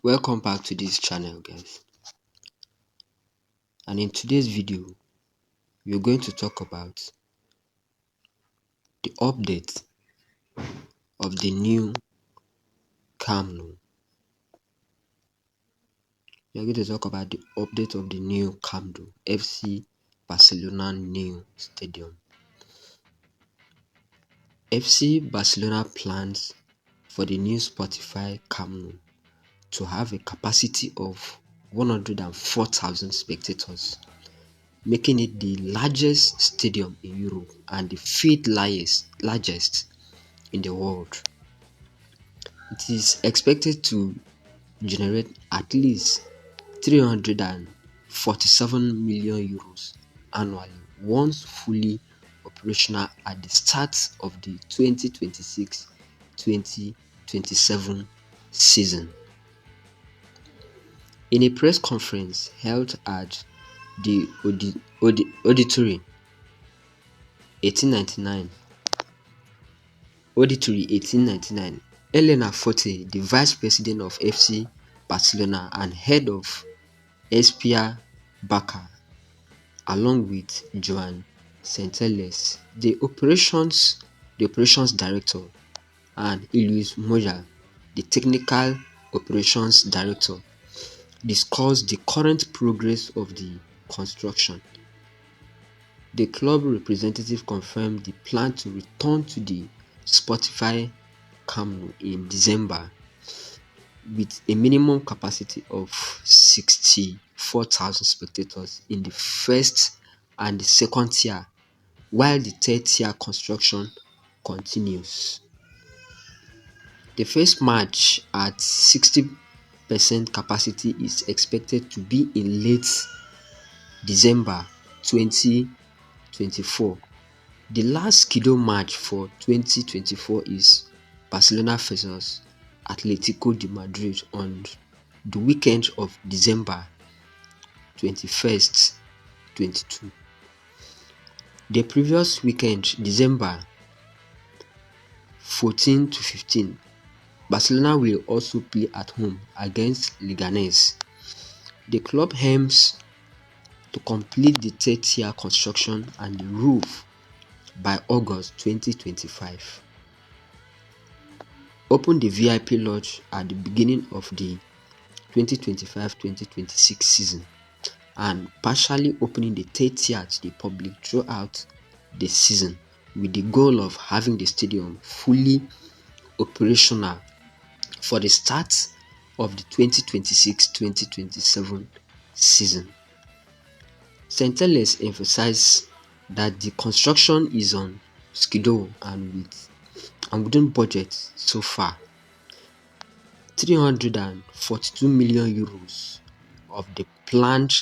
Welcome back to this channel, guys. And in today's video, we're going to talk about the update of the new Camp Nou. We're going to talk about the update of the new Camp Nou, FC Barcelona new stadium. FC Barcelona plans for the new Spotify Camp Nou to have a capacity of 104,000 spectators, making it the largest stadium in Europe and the fifth largest in the world. It is expected to generate at least 347 million euros annually once fully operational at the start of the 2026-2027 season. In a press conference held at the Auditory 1899, Elena Forte, the vice president of FC Barcelona and head of FC Barca, along with Joan Centelles, the operations director, and Luis Moya, the technical operations director, discussed the current progress of the construction. The club representative confirmed the plan to return to the Spotify Camp Nou in December with a minimum capacity of 64,000 spectators in the first and the second tier, while the third tier construction continues. The first match at 60% capacity is expected to be in late December 2024. The last scheduled match for 2024 is Barcelona vs Atletico de Madrid on the weekend of December 21st, 22. The previous weekend, December 14 to 15, Barcelona will also play at home against Leganés. The club aims to complete the third tier construction and the roof by August 2025. Open the VIP lodge at the beginning of the 2025-2026 season and partially opening the third tier to the public throughout the season, with the goal of having the stadium fully operational for the start of the 2026-2027 season. Centelles emphasized that the construction is on schedule and within budget so far. 342 million euros of the planned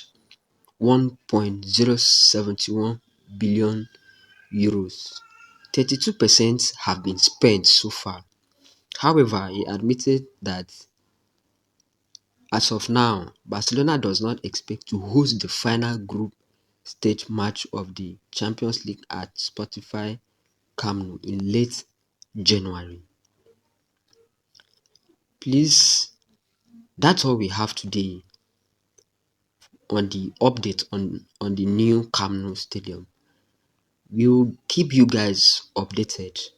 1.071 billion euros. 32% have been spent so far. However, he admitted that as of now, Barcelona does not expect to host the final group stage match of the Champions League at Spotify Camp Nou in late January. Please, that's all we have today on the update on the new Camp Nou stadium. We'll keep you guys updated.